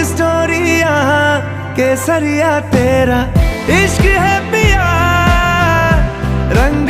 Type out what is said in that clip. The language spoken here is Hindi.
स्टोरी यहाँ केसरिया तेरा इश्क है पिया, रंग